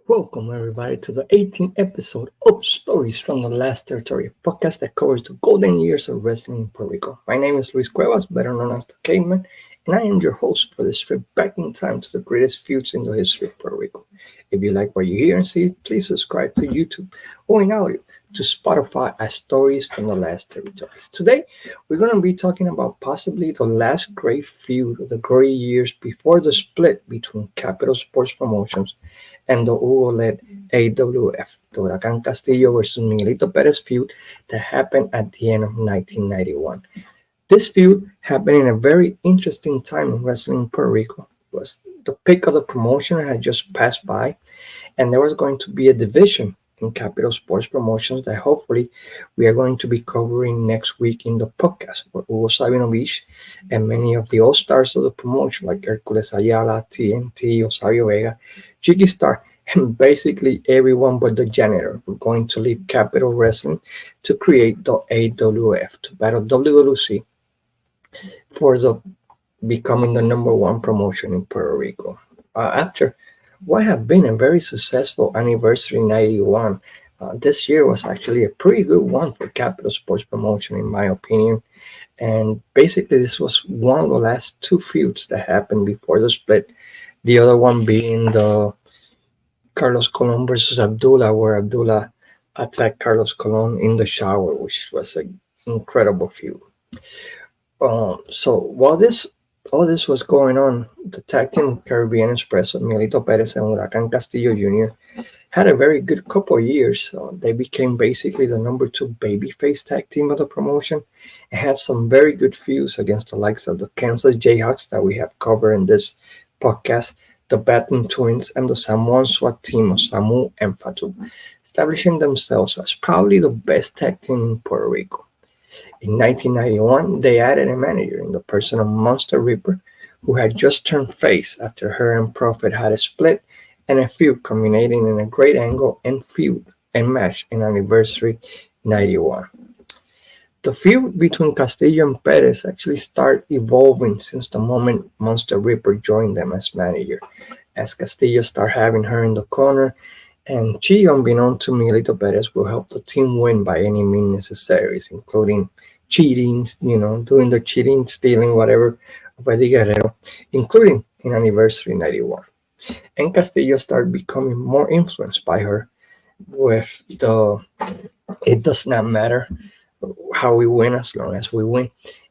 Welcome, everybody, to the 18th episode of Stories from the Last Territory, a podcast that covers the golden years of wrestling in Puerto Rico. My name is Luis Cuevas, better known as the Caveman, and I am your host for this trip back in time to the greatest feuds in the history of Puerto Rico. If you like what you hear and see, please subscribe to YouTube or in audio to Spotify as Stories from the Last Territories. Today, we're going to be talking about possibly the last great feud of the glory years before the split between Capital Sports Promotions and the Hugo-led AWF, the Huracan Castillo versus Miguelito Perez feud that happened at the end of 1991. This feud happened in a very interesting time in wrestling in Puerto Rico. It was the peak of the promotion had just passed by, and there was going to be a division in Capital Sports Promotions that hopefully we are going to be covering next week in the podcast, where Hugo Sabinovich and many of the all-stars of the promotion like Hercules Ayala, TNT, Osavio Vega, Chiqui Star, and basically everyone but the janitor were going to leave Capital Wrestling to create the AWF to battle WWC for the becoming the number one promotion in Puerto Rico. After what had been a very successful anniversary 91, this year was actually a pretty good one for Capital Sports Promotion, in my opinion. And basically, this was one of the last two feuds that happened before the split. The other one being the Carlos Colon versus Abdullah, where Abdullah attacked Carlos Colon in the shower, which was an incredible feud. So while all this was going on, the tag team Caribbean Express of Miguelito Perez and Huracan Castillo Jr. had a very good couple of years. They became basically the number two babyface tag team of the promotion and had some very good feuds against the likes of the Kansas Jayhawks that we have covered in this podcast, the Baton Twins, and the Samoan SWAT team of Samu and Fatu, establishing themselves as probably the best tag team in Puerto Rico. In 1991, they added a manager in the person of Monster Ripper, who had just turned face after her and Prophet had a split and a feud culminating in a great angle and feud and match in Anniversary 91. The feud between Castillo and Perez actually started evolving since the moment Monster Ripper joined them as manager, as Castillo started having her in the corner, and she, unbeknown to Miguelito Perez, will help the team win by any means necessary, including cheating, doing the cheating, stealing, whatever, of Eddie Guerrero, including in Anniversary 91. And Castillo started becoming more influenced by her with the "it does not matter how we win as long as we win."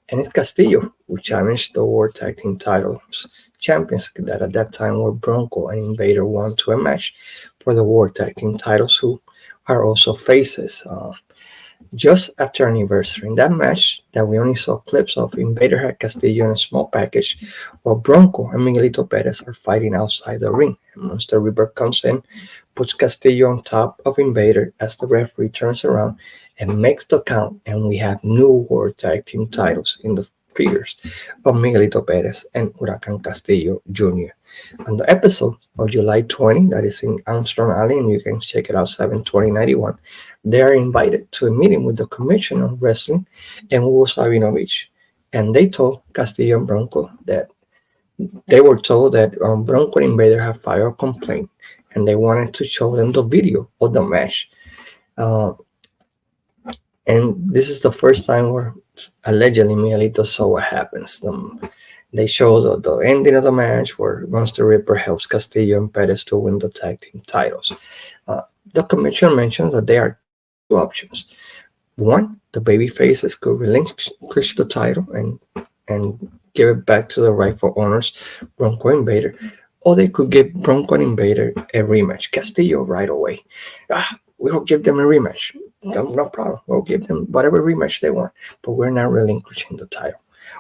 And it's Castillo who challenged the World Tag Team titles champions that at that time were Bronco and Invader 1 to a match for the World Tag Team titles, who are also faces. Just after Anniversary, in that match that we only saw clips of, Invader had Castillo in a small package, while Bronco and Miguelito Perez are fighting outside the ring. And Monster River comes in, puts Castillo on top of Invader as the referee turns around and makes the count, and we have new World Tag Team titles in the figures of Miguelito Perez and Huracan Castillo Jr. On the episode of July 20, that is in Armstrong Alley, and you can check it out, 7/20/91, they are invited to a meeting with the Commissioner of Wrestling and Hugo Sabinovich. And they told Castillo and Bronco that they were told that Bronco and Invader have filed a complaint, and they wanted to show them the video of the match. And this is the first time where allegedly Miguelito saw what happens. They show the ending of the match where Monster Ripper helps Castillo and Perez to win the tag team titles. The commissioner mentions that there are two options. One, the baby faces could relinquish the title and give it back to the rightful owners, Bronco and Invader, or they could give Bronco and Invader a rematch. Castillo right away. We'll give them a rematch. No problem. We'll give them whatever rematch they want, but we're not relinquishing the title.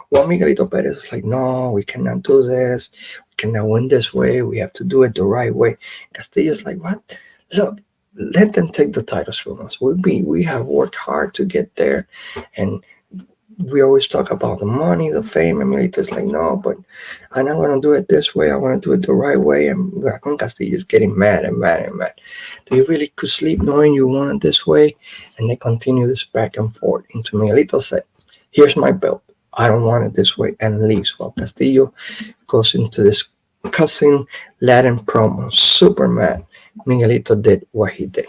Well, Miguelito Perez is like, no, we cannot do this. We cannot win this way. We have to do it the right way. Castillo's like, what? Look, let them take the titles from us. We have worked hard to get there, and we always talk about the money, the fame. And Miguelito's like, no, but I'm not going to do it this way. I want to do it the right way. And Castillo's getting mad and mad and mad. Do you really could sleep knowing you want it this way? And they continue this back and forth until Miguelito said, here's my belt. I don't want it this way, and leaves. While Castillo goes into this cussing Latin promo, super mad, Miguelito did what he did.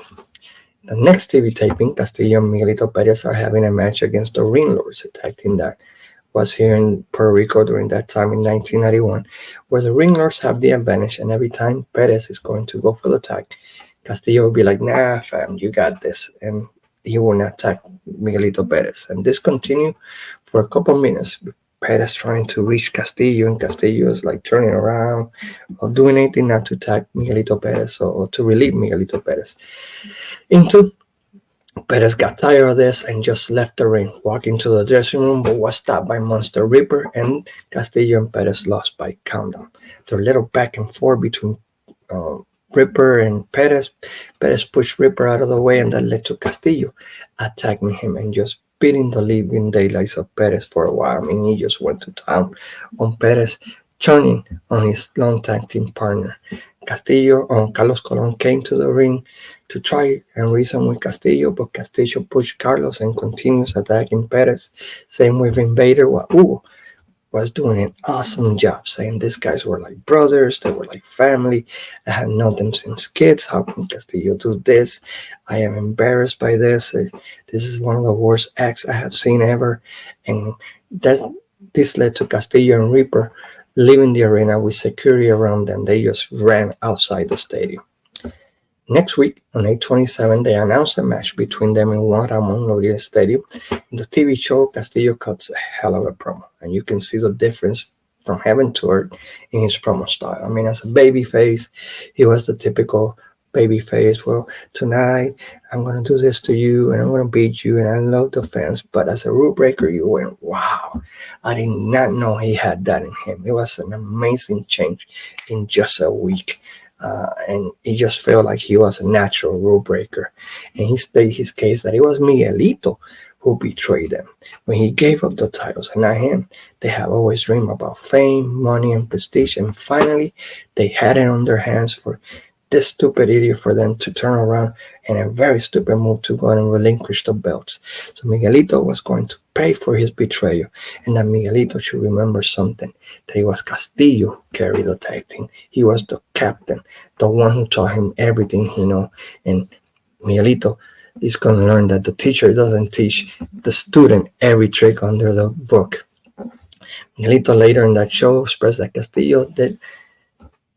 The next TV taping, Castillo and Miguelito Perez are having a match against the Ring Lords, a tag team that was here in Puerto Rico during that time in 1991, where the Ring Lords have the advantage, and every time Perez is going to go for the tag, Castillo will be like, nah, fam, you got this, and he will not tag Miguelito Perez. And this continued for a couple minutes. Perez trying to reach Castillo, and Castillo is like turning around or doing anything not to tag Miguelito Perez or to relieve Miguelito Perez. Into Perez got tired of this and just left the ring, walked into the dressing room, but was stopped by Monster Ripper, and Castillo and Perez lost by countdown. Their little back and forth between uh, Ripper and Perez. Perez pushed Ripper out of the way, and that led to Castillo attacking him and just beating the living daylights of Perez for a while. I mean, he just went to town on Perez, turning on his long tag team partner. Castillo, Carlos Colon came to the ring to try and reason with Castillo, but Castillo pushed Carlos and continues attacking Perez. Same with Invader. Was doing an awesome job, saying these guys were like brothers, they were like family. I have known them since kids. How can Castillo do this? I am embarrassed by this. This is one of the worst acts I have seen ever. And this led to Castillo and Reaper leaving the arena with security around them. They just ran outside the stadium. Next week, on 8/27, they announced a match between them in Juan Ramon Loria Stadium. In the TV show, Castillo cuts a hell of a promo, and you can see the difference from heaven to earth in his promo style. I mean, as a babyface, he was the typical babyface. Well, tonight I'm going to do this to you, and I'm going to beat you, and I love the fans. But as a rule breaker, you went, wow, I did not know he had that in him. It was an amazing change in just a week. And he just felt like he was a natural rule breaker. And he stated his case that it was Miguelito who betrayed them when he gave up the titles and not him. They have always dreamed about fame, money, and prestige, and finally they had it on their hands for this stupid idiot for them to turn around and a very stupid move to go and relinquish the belts. So Miguelito was going to pay for his betrayal, and that Miguelito should remember something, that it was Castillo who carried the tag team. He was the captain, the one who taught him everything he knew. And Miguelito is going to learn that the teacher doesn't teach the student every trick under the book. Miguelito later in that show expressed that Castillo did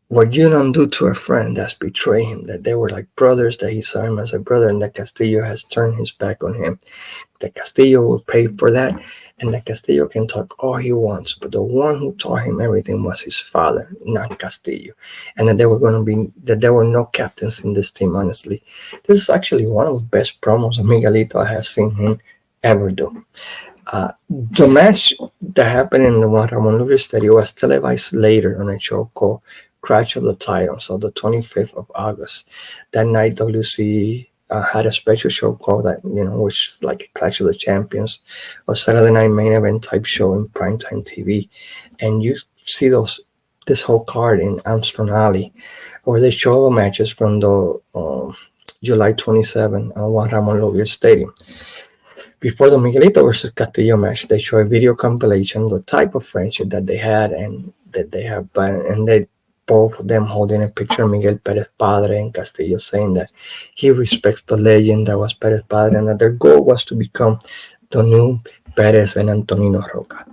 what you don't do to a friend, that's betray him, that they were like brothers, that he saw him as a brother, and that Castillo has turned his back on him. That Castillo will pay for that, and that Castillo can talk all he wants, but the one who taught him everything was his father, not Castillo. And that there were no captains in this team, honestly. This is actually one of the best promos of Miguelito I have seen him ever do. The match that happened in the Juan Ramon Luria Stadium was televised later on a show called Crash of the Titans on the 25th of August. That night, WC had a special show called that, which is like a Clash of the Champions, a Saturday night main event type show in primetime TV. And you see this whole card in Armstrong Alley, where they show the matches from the July 27 Juan Ramon Luria Stadium. Before the Miguelito versus Castillo match, they show a video compilation, the type of friendship that they had and that they have, and they both of them holding a picture of Miguel Perez Padre and Castillo, saying that he respects the legend that was Perez Padre and that their goal was to become the new Perez and Antonino Roca.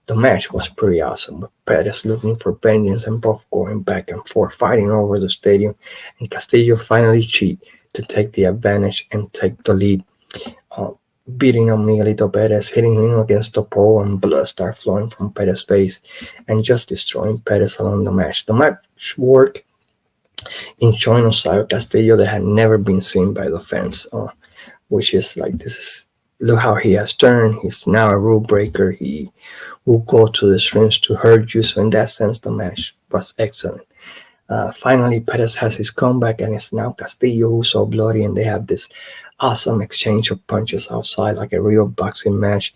The match was pretty awesome, with Perez looking for vengeance and both going back and forth, fighting over the stadium, and Castillo finally cheat to take the advantage and take the lead, beating on Miguelito Perez, hitting him against the pole, and blood start flowing from Perez's face and just destroying Perez along the match. The match worked in showing a side of Castillo that had never been seen by the fans, which is like, look how he has turned. He's now a rule breaker. He will go to the streams to hurt you. So in that sense, the match was excellent. Finally, Perez has his comeback, and it's now Castillo who's so bloody, and they have this awesome exchange of punches outside, like a real boxing match.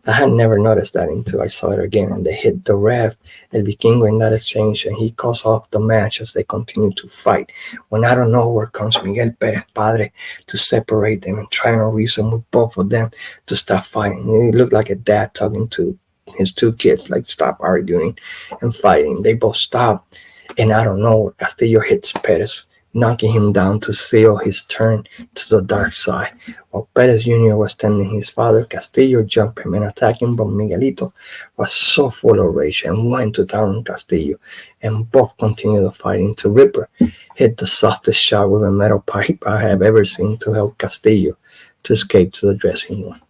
I had never noticed that until I saw it again, and they hit the ref, El Vikingo, in that exchange, and he calls off the match as they continue to fight. When out of nowhere comes Miguel Perez Padre to separate them and trying to reason with both of them to stop fighting. It looked like a dad talking to his two kids, like, stop arguing and fighting. They both stop. And I don't know, Castillo hits Perez knocking him down to seal his turn to the dark side. While Perez Jr. was tending his father, Castillo jumped him and attacked him, but Miguelito was so full of rage and went to town on Castillo, and both continued the fighting until Ripper hit the softest shot with a metal pipe I have ever seen to help Castillo to escape to the dressing room.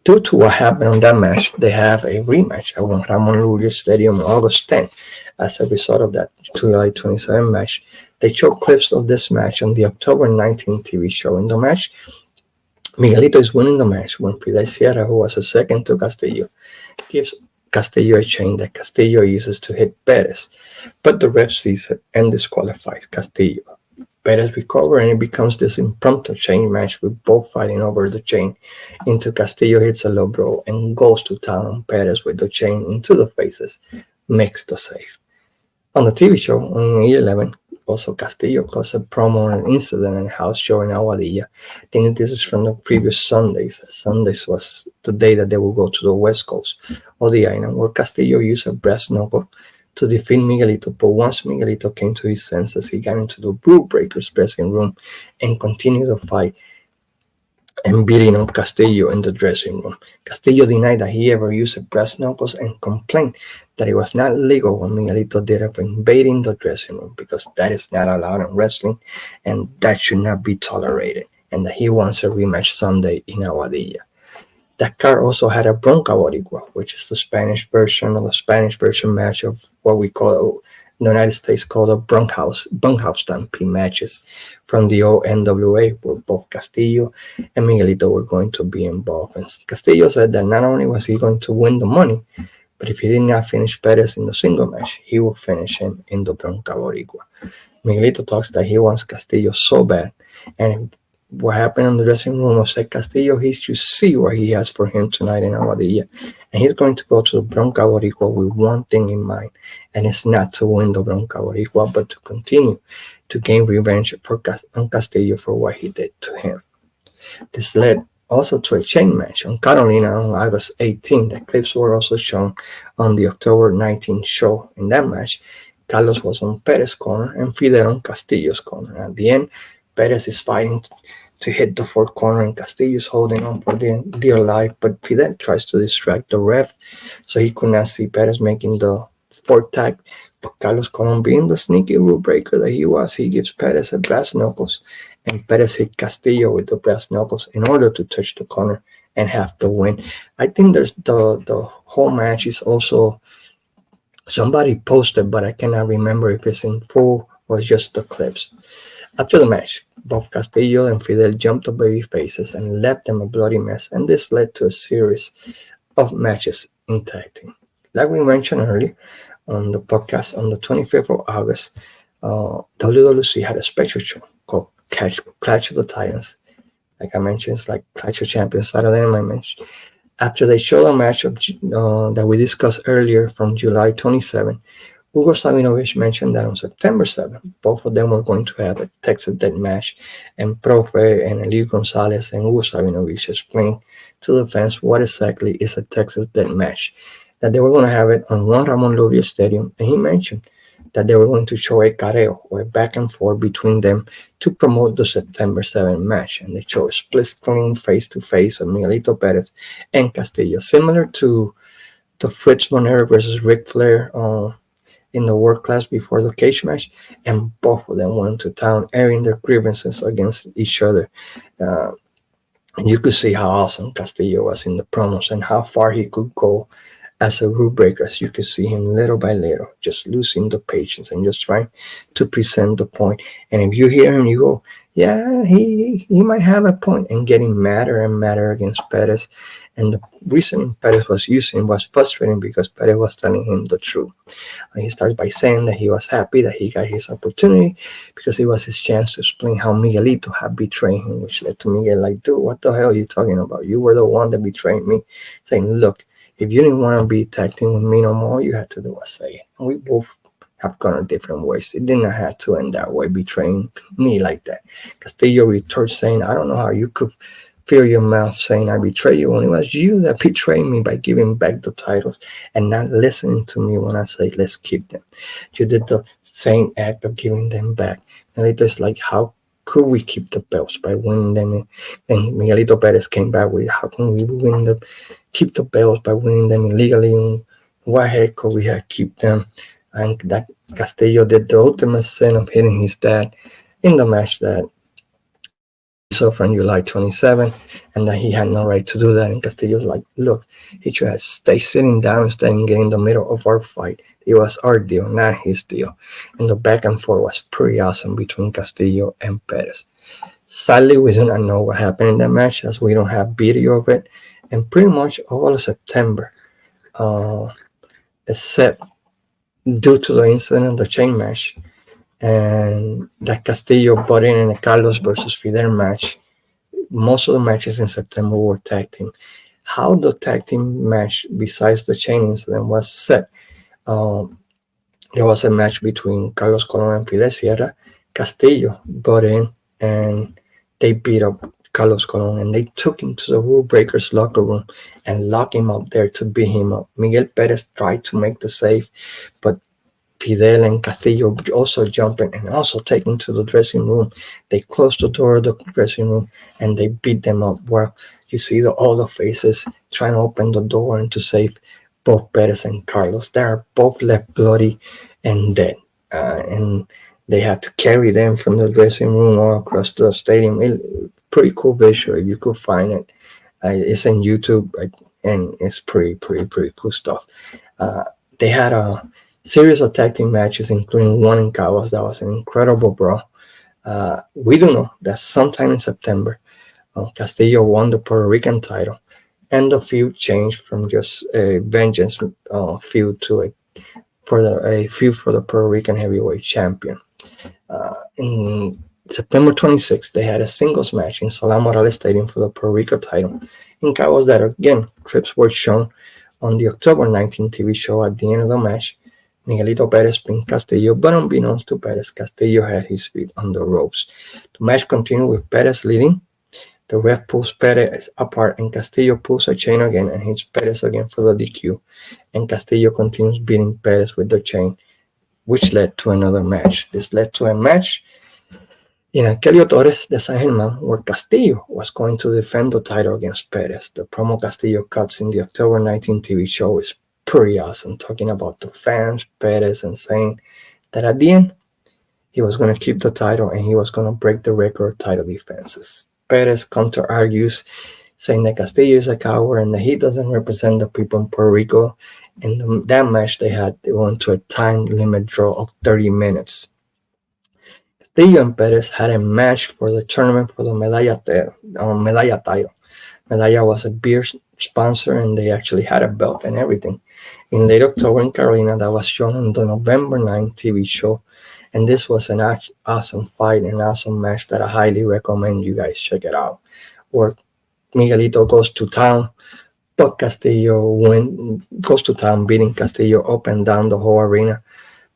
Due to what happened on that match, they have a rematch at Juan Ramon Lourdes Stadium on August 10th. As a result of that July 27 match, they showed clips of this match on the October 19th TV show. In the match, Miguelito is winning the match when Fidel Sierra, who was a second to Castillo, gives Castillo a chain that Castillo uses to hit Perez, but the ref sees it and disqualifies Castillo. Perez recovers and it becomes this impromptu chain match with both fighting over the chain until Castillo hits a low blow and goes to town on Perez with the chain into the faces, makes the save. On the TV show on 11, also Castillo caused a promo on an incident in a house show in Aguadilla. I think this is from the previous Sundays. Sundays was the day that they will go to the west coast of the island, where Castillo used a brass knuckle to defeat Miguelito, but once Miguelito came to his senses, he got into the Rule Breakers dressing room and continued the fight and beating up Castillo in the dressing room. Castillo denied that he ever used brass knuckles and complained that it was not legal when Miguelito did it for invading the dressing room, because that is not allowed in wrestling and that should not be tolerated, and that he wants a rematch Sunday in Aguadilla. That card also had a Bronca Boricua, which is the Spanish version match of what we call in the United States called a bunkhouse stampede matches from the old NWA, where both Castillo and Miguelito were going to be involved. And Castillo said that not only was he going to win the money, but if he did not finish Perez in the single match, he will finish him in the Bronca Boricua. Miguelito talks that he wants Castillo so bad, and what happened in the dressing room of Seth Castillo, he should see what he has for him tonight in Aguadilla. And he's going to go to the Bronca Boricua with one thing in mind, and it's not to win the Bronca Boricua, but to continue to gain revenge on Castillo for what he did to him. This led also to a chain match on Carolina on August 18th. The clips were also shown on the October 19th show. In that match, Carlos was on Perez's corner and Fidel on Castillo's corner. At the end, Perez is fighting to hit the fourth corner, and Castillo is holding on for dear life, but Fidel tries to distract the ref so he could not see Perez making the fourth tag. But Carlos Colon, being the sneaky rule breaker that he was, he gives Perez a brass knuckles, and Perez hit Castillo with the brass knuckles in order to touch the corner and have the win. I think there's the whole match is also somebody posted, but I cannot remember if it's in full or just the clips. After the match, both Castillo and Fidel jumped the baby faces and left them a bloody mess, and this led to a series of matches in tag team. Like we mentioned earlier on the podcast, on the 25th of August, WWC had a special show called Clash of the Titans. Like I mentioned, it's like Clash of Champions Saturday Night Match. After they showed a match that we discussed earlier from July 27, Hugo Sabinovich mentioned that on September 7th, both of them were going to have a Texas Death Match, and Profe and Elio Gonzalez and Hugo Sabinovich explained to the fans what exactly is a Texas Death Match, that they were going to have it on Juan Ramon Lourdes Stadium, and he mentioned that they were going to show a careo, or a back and forth between them to promote the September 7th match, and they showed a split screen face-to-face of Miguelito Perez and Castillo, similar to the Fritz Von Erich versus Ric Flair in the world class before the cage match, and both of them went to town airing their grievances against each other. And you could see how awesome Castillo was in the promos and how far he could go as a rule breaker. As you could see him little by little, just losing the patience and just trying to present the point. And if you hear him, you go, yeah, he might have a point, and getting madder and madder against Perez. And the reason Perez was using was frustrating because Perez was telling him the truth. And he started by saying that he was happy that he got his opportunity because it was his chance to explain how Miguelito had betrayed him, which led to Miguel like, dude, what the hell are you talking about? You were the one that betrayed me. Saying, look, if you didn't want to be tag team with me no more, all you had to do was say it. And we both have gone our different ways. It did not have to end that way, betraying me like that. Castillo retorted saying, I don't know how you could fill your mouth saying I betray you when it was you that betrayed me by giving back the titles and not listening to me when I say let's keep them. You did the same act of giving them back And it is like, how could we keep the belts by winning them? And Miguelito Perez came back with, how can we keep the belts by winning them illegally? And why heck could we have keep them? And that Castillo did the ultimate sin of hitting his dad in the match that we saw from July 27, and that he had no right to do that. And Castillo's like, look, he should have stayed sitting down instead of getting in the middle of our fight. It was our deal, not his deal. And the back and forth was pretty awesome between Castillo and Perez. Sadly, we do not know what happened in that match as we don't have video of it. And pretty much all of September, uh, except due to the incident, the chain match, and that Castillo brought in a Carlos versus Fidel match. Most of the matches in September were tag team. How the tag team match, besides the chain incident, was set. Um, there was a match between Carlos Colon and Fidel Sierra. Castillo got in and they beat up Carlos Colon, and they took him to the Rule Breakers locker room and locked him up there to beat him up. Miguel Perez tried to make the save, but Fidel and Castillo also jumping and also taking to the dressing room. They closed the door of the dressing room and they beat them up. Well, you see all the faces trying to open the door and to save both Perez and Carlos. They are both left bloody and dead. And they had to carry them from the dressing room all across the stadium. Pretty cool visual. You could find it. It's on YouTube, and it's pretty cool stuff. They had a series of tag team matches, including one in Cabos. That was an incredible brawl. We do know that sometime in September, Castillo won the Puerto Rican title, and the feud changed from just a vengeance feud to a feud for the Puerto Rican heavyweight champion. In September 26th, they had a singles match in Solá Morales Stadium for the Puerto Rico title. In Cabos, that again, clips were shown on the October 19 TV show. At the end of the match, Miguelito Perez pinned Castillo, but unbeknownst to Perez, Castillo had his feet on the ropes. The match continued with Perez leading. The ref pulls Perez apart, and Castillo pulls a chain again and hits Perez again for the DQ. And Castillo continues beating Perez with the chain, which led to another match. This led to a match in Arkelio Torres de San Germán, where Castillo was going to defend the title against Perez. The promo Castillo cuts in the October 19 TV show is pretty awesome, talking about the fans, Perez, and saying that at the end, he was going to keep the title and he was going to break the record title defenses. Perez counter-argues, saying that Castillo is a coward and that he doesn't represent the people in Puerto Rico. In that match they went to a time limit draw of 30 minutes. Castillo and Perez had a match for the tournament for the Medalla title. Medalla was a beer sponsor, and they actually had a belt and everything. In late October in Carolina, that was shown on the November 9 TV show, and this was an awesome fight, an awesome match that I highly recommend you guys check it out. Where Miguelito goes to town, but Castillo goes to town, beating Castillo up and down the whole arena.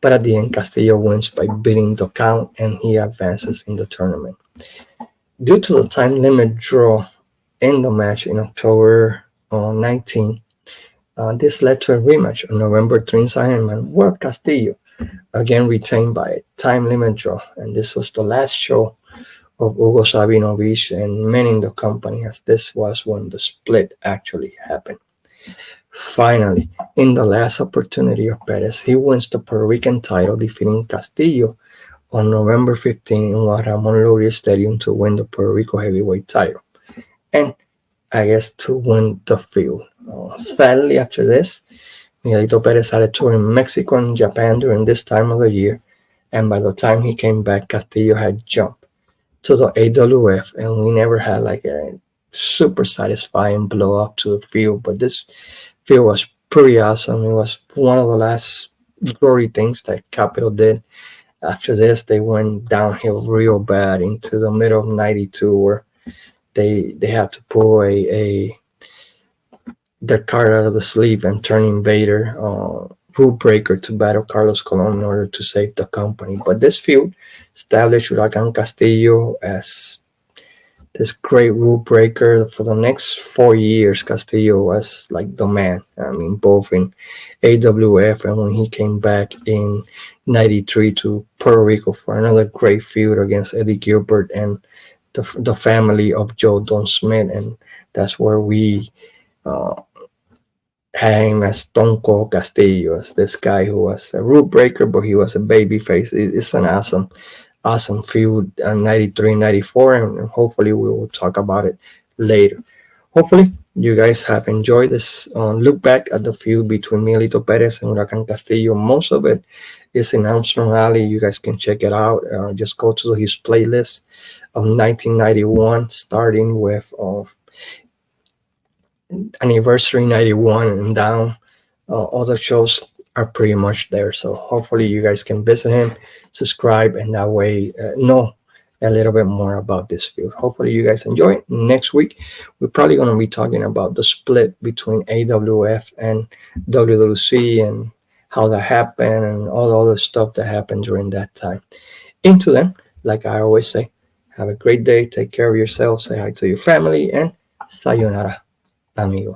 But at the end, Castillo wins by beating the count, and he advances in the tournament. Due to the time limit draw in the match in October 19, this led to a rematch on November 3 in San Germán, where Castillo again retained by a time limit draw. And this was the last show of Hugo Sabinovich and many in the company, as this was when the split actually happened. Finally, in the last opportunity of Perez, he wins the Puerto Rican title, defeating Castillo on November 15 in Juan Ramon Loria Stadium to win the Puerto Rico heavyweight title, and I guess to win the Feud. Sadly, after this, Miguelito Perez had a tour in Mexico and Japan during this time of the year, and by the time he came back, Castillo had jumped to the AWF, and we never had like a super satisfying blow up to the Feud, but this Feud was pretty awesome. It was one of the last glory things that Capital did. After this, they went downhill real bad into the middle of 92, where they had to pull their card out of the sleeve and turn Invader, Rule Breaker, to battle Carlos Colon in order to save the company. But this feud established Huracan Castillo as this great rule breaker for the next 4 years. Castillo was like the man. I mean, both in AWF and when he came back in '93 to Puerto Rico for another great feud against Eddie Gilbert and the family of Joe Don Smith, and that's where we uh, had him as Stone Cold Castillo, as this guy who was a rule breaker, but he was a baby face. It's an awesome feud in '93, '94, and hopefully we will talk about it later. Hopefully you guys have enjoyed this look back at the feud between Miguelito Perez and Huracan Castillo. Most of it is in Armstrong Alley. You guys can check it out. Just go to his playlist of 1991, starting with Anniversary 91 and down. Other shows are pretty much there. So hopefully you guys can visit him, subscribe, and that way know a little bit more about this field. Hopefully you guys enjoy it. Next week, we're probably going to be talking about the split between AWF and WWC and how that happened and all the other stuff that happened during that time. Into them, like I always say, have a great day. Take care of yourself. Say hi to your family and sayonara, amigo.